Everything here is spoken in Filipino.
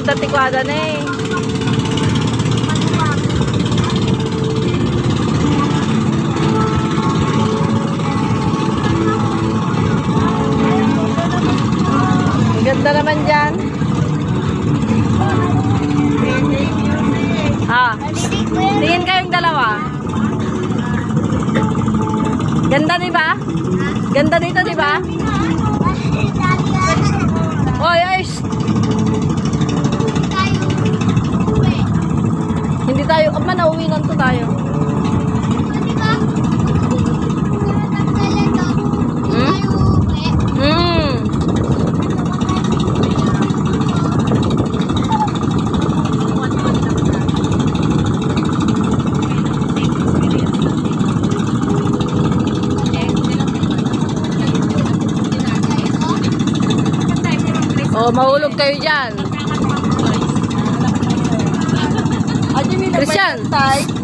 Ganda tikwada na eh. Ganda naman dyan. Tingin kayong dalawa. Ganda di ba? Ganda dito di ba? Oy, oy. Hindi tayo, nauwi lang to tayo. Oh, mahulog kayo dyan. Christian!